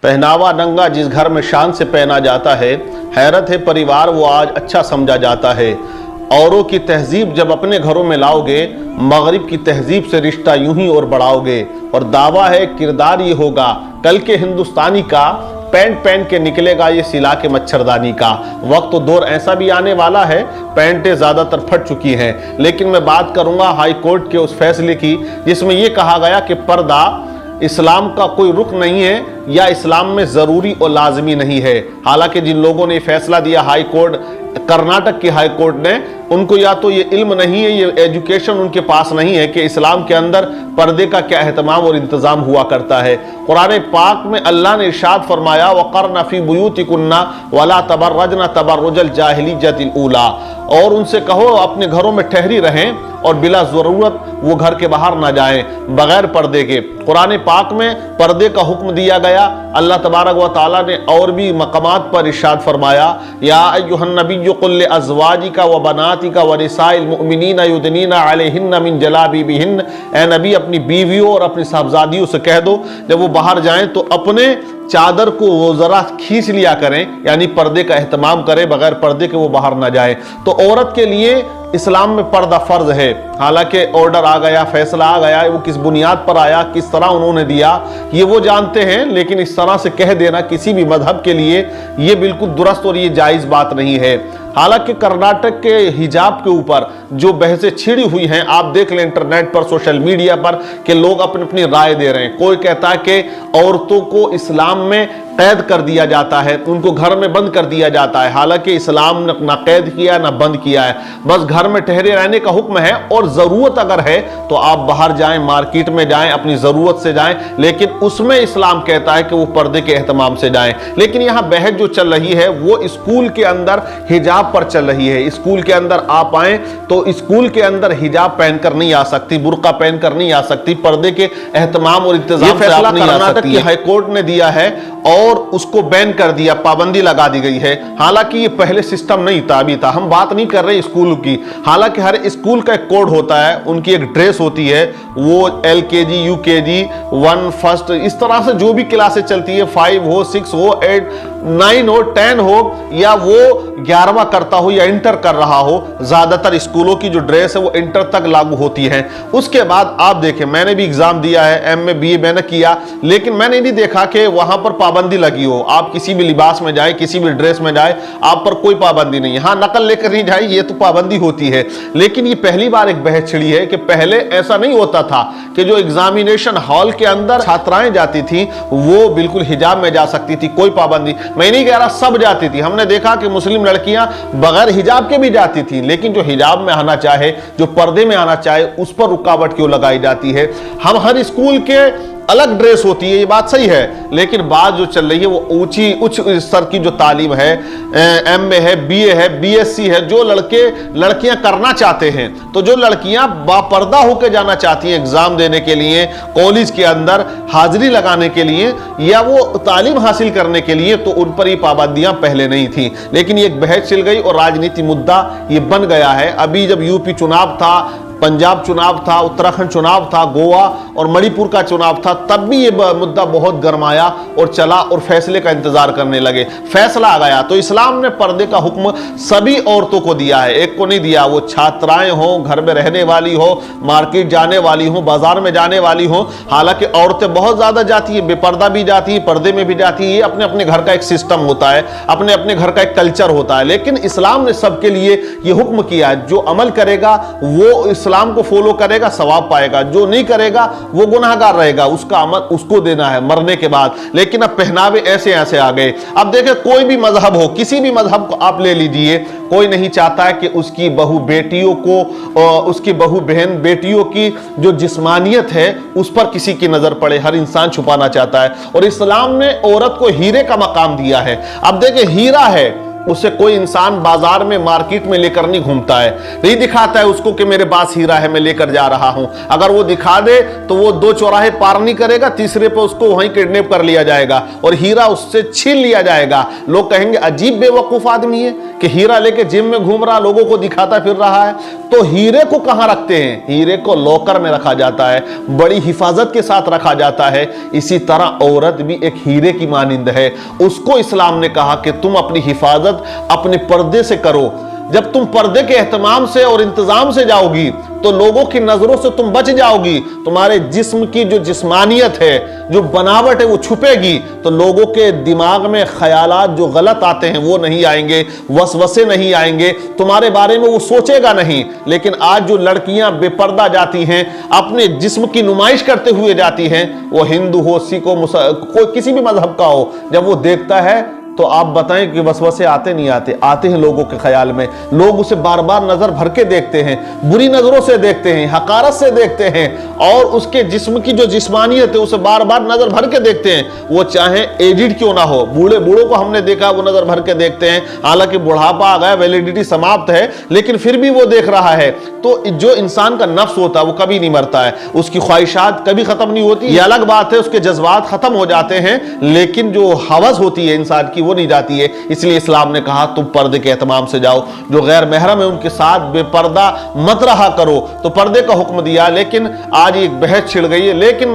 पहनावा नंगा जिस घर में शान से पहना जाता है, हैरत है परिवार वो आज अच्छा समझा जाता है। औरों की तहजीब जब अपने घरों में लाओगे, मगरिब की तहजीब से रिश्ता यूं ही और बढ़ाओगे। और दावा है किरदार ये होगा कल के हिंदुस्तानी का, पैंट पहन के निकलेगा ये सिला के मच्छरदानी का। वक्त तो दौर ऐसा भी आने वाला है, पैंटें ज़्यादातर फट चुकी हैं। लेकिन मैं बात करूंगा हाई कोर्ट के उस फैसले की जिसमें यह कहा गया कि पर्दा इस्लाम का कोई रुख नहीं है या इस्लाम में ज़रूरी और लाजमी नहीं है। हालांकि जिन लोगों ने फैसला दिया हाई कोर्ट, कर्नाटक की हाई कोर्ट ने, उनको या तो ये इल्म नहीं है, ये एजुकेशन उनके पास नहीं है कि इस्लाम के अंदर पर्दे का क्या एहतमाम और इंतज़ाम हुआ करता है। कुरान पाक में अल्लाह ने इरशाद फरमाया वक़रना फ़ी बुयूतिकुन्ना वला तबर्रजना तबर्रुजल जाहिलिय्यतिल ऊला, और उनसे कहो अपने घरों में ठहरी रहें और बिला ज़रूरत वो घर के बाहर ना जाएं बगैर पर्दे के। कुरान पाक में पर्दे का हुक्म दिया गया। अल्लाह तबारक व तआला ने और भी मकामात पर इरशाद फरमाया या अय्युहन नबिय्यु कुल लिअज़वाजिका व बनातिका व निसाइल मुअमिनीना युदनीना अलैहिन्ना मिन जलाबिबिहिन्न, ए नबी अपनी बीवियों और अपनी साहबजादियों से कह दो जब वो बाहर जाएं तो अपने चादर को वो जरा खींच लिया करें, यानी पर्दे का एहतमाम करें, बगैर पर्दे के वो बाहर ना जाए। तो औरत के लिए इस्लाम में पर्दा फर्ज है। हालांकि ऑर्डर आ गया, फैसला आ गया, वो किस बुनियाद पर आया, किस तरह उन्होंने दिया, ये वो जानते हैं। लेकिन इस तरह से कह देना किसी भी मजहब के लिए ये बिल्कुल दुरुस्त और ये जायज़ बात नहीं है। हालांकि कर्नाटक के हिजाब के ऊपर जो बहसें छिड़ी हुई हैं, आप देख लें इंटरनेट पर, सोशल मीडिया पर, कि लोग अपनी अपनी राय दे रहे हैं। कोई कहता है कि औरतों को इस्लाम में कैद कर दिया जाता है, उनको घर में बंद कर दिया जाता है। हालांकि इस्लाम ने ना कैद किया ना बंद किया है, बस घर में ठहरे रहने का हुक्म है। और ज़रूरत अगर है तो आप बाहर जाएं, मार्केट में जाएं, अपनी ज़रूरत से जाएं, लेकिन उसमें इस्लाम कहता है कि वो पर्दे के एहतमाम से जाएं। लेकिन यहाँ बहस जो चल रही है वो स्कूल के अंदर हिजाब पर चल रही है। स्कूल के अंदर आप आए तो स्कूल के अंदर हिजाब पहनकर नहीं आ सकती, बुर्का पहनकर नहीं आ सकती, पर्दे के एहतमाम और इंतजाम से आप नहीं आ सकती। कर्नाटक की हाई कोर्ट ने दिया है और उसको बैन कर दिया, पाबंदी लगा दी गई है। हालांकि ये पहले सिस्टम नहीं था, अभी था। हम बात नहीं कर रहे स्कूल की। हालांकि हर स्कूल का एक कोड होता है, उनकी एक ड्रेस होती है, वो LKG UKG 1 फर्स्ट इस तरह से जो भी क्लासें चलती है, 5 हो 6 हो 8 9 हो 10 हो या वो 11वां करता हो या इंटर कर रहा हो, ज्यादातर स्कूलों की जो ड्रेस है वो इंटर तक लागू होती है। उसके बाद आप देखें, मैंने भी एग्जाम दिया है, MA BA मैंने किया, लेकिन मैंने नहीं देखा कि वहां पर पाबंदी लगी हो। आप किसी भी लिबास में जाए, किसी भी ड्रेस में जाए, आप पर कोई पाबंदी नहीं। हाँ, नकल लेकर नहीं जाए, ये तो पाबंदी होती है। लेकिन ये पहली बार एक बहस छिड़ी है कि पहले ऐसा नहीं होता था कि जो एग्जामिनेशन हॉल के अंदर छात्राएं जाती थी वो बिल्कुल हिजाब में जा सकती थी, कोई पाबंदी। मैं नहीं कह रहा सब जाती थी, हमने देखा कि मुस्लिम लड़कियां बगैर हिजाब के भी जाती थी। लेकिन जो हिजाब में आना चाहे, जो पर्दे में आना चाहे, उस पर रुकावट क्यों लगाई जाती है। हम हर स्कूल के अलग ड्रेस होती है, ये बात सही है, लेकिन बात जो चल रही है वो ऊंची उच्च स्तर की जो तालीम है, MA है, BA है, BSc है, जो लड़के लड़कियां करना चाहते हैं, तो जो लड़कियां बापर्दा होकर जाना चाहती हैं एग्जाम देने के लिए, कॉलेज के अंदर हाजिरी लगाने के लिए या वो तालीम हासिल करने के लिए, तो उन पर ये पाबंदियां पहले नहीं थी। लेकिन ये एक बहस चल गई और राजनीति मुद्दा ये बन गया है। अभी जब UP चुनाव था, पंजाब चुनाव था, उत्तराखंड चुनाव था, गोवा और मणिपुर का चुनाव था, तब भी ये मुद्दा बहुत गरमाया और चला और फैसले का इंतजार करने लगे। फैसला आ गया तो इस्लाम ने पर्दे का हुक्म सभी औरतों को दिया है, एक को नहीं दिया। वो छात्राएं हो, घर में रहने वाली हो, मार्केट जाने वाली हो, बाजार में जाने वाली हो। हालांकि औरतें बहुत ज्यादा जाती है, बेपर्दा भी जाती है, पर्दे में भी जाती है। ये अपने अपने घर का एक सिस्टम होता है, अपने अपने घर का एक कल्चर होता है। लेकिन इस्लाम ने सबके लिए ये हुक्म किया है, जो अमल करेगा वो इस्लाम को फॉलो करेगा, सवाब पाएगा, जो नहीं करेगा वो गुनाहगार रहेगा, उसका अमल उसको देना है मरने के बाद। लेकिन अब पहनावे ऐसे ऐसे आ गए। अब देखें, कोई भी मजहब हो, किसी भी मजहब को आप ले लीजिए, कोई नहीं चाहता है कि उसकी बहू बेटियों को, उसकी बहू बहन बेटियों की जो जिस्मानियत है उस पर किसी की नजर पड़े। हर इंसान छुपाना चाहता है और इस्लाम ने औरत को हीरे का मकाम दिया है। अब देखिए, हीरा है, उससे कोई इंसान बाजार में मार्केट में लेकर नहीं घूमता है, नहीं दिखाता है उसको कि मेरे पास हीरा है, मैं लेकर जा रहा हूं। अगर वो दिखा दे तो वो 2 चौराहे पार नहीं करेगा, तीसरे पे उसको वहीं किडनैप कर लिया जाएगा और हीरा उससे छीन लिया जाएगा। लोग कहेंगे अजीब बेवकूफ आदमी है, کہ हीरा लेके जिम में घूम रहा, लोगों को दिखाता फिर रहा है। तो हीरे को कहां रखते हैं? हीरे को लॉकर में रखा जाता है, बड़ी हिफाजत के साथ रखा जाता है। इसी तरह औरत भी एक हीरे की मानिंद है। उसको इस्लाम ने कहा कि तुम अपनी हिफाजत अपने पर्दे से करो। जब तुम पर्दे के एहतमाम से और इंतजाम से जाओगी तो लोगों की नजरों से तुम बच जाओगी। तुम्हारे जिस्म की जो जिस्मानियत है, जो बनावट है, वो छुपेगी। तो लोगों के दिमाग में ख्यालात जो गलत आते हैं वो नहीं आएंगे, वसवसे नहीं आएंगे, तुम्हारे बारे में वो सोचेगा नहीं। लेकिन आज जो लड़कियां बेपर्दा जाती हैं, अपने जिस्म की नुमाइश करते हुए जाती हैं, वो हिंदू हो, सिख हो, कोई किसी भी मजहब का हो, जब वो देखता है तो आप बताएं कि वसवसे आते नहीं आते? आते हैं लोगों के ख्याल में। लोग उसे बार बार नजर भर के देखते हैं, बुरी नजरों से देखते हैं, हकारत से देखते हैं, और उसके जिस्म की जो जिस्मानियत है उसे बार बार नजर भर के देखते हैं। वो चाहे एजिड क्यों ना हो, बूढ़ों को हमने देखा वो नजर भर के देखते हैं, हालांकि बुढ़ापा आ गया, वैलिडिटी समाप्त है, लेकिन फिर भी वो देख रहा है। तो जो इंसान का नफ्स होता है वो कभी नहीं मरता है, उसकी ख्वाहिशात कभी खत्म नहीं होती। ये अलग बात है, उसके जज्बात खत्म हो जाते हैं, लेकिन जो हवस होती है इंसान की वो नहीं जाती है। इसलिए इस्लाम ने कहा तुम पर्दे के एहतमाम से जाओ। जो गैर महरम है उनके साथ बेपर्दा मत रहा करो, तो पर्दे का हुक्म दिया। लेकिन आज एक बहस छिड़ गई है। लेकिन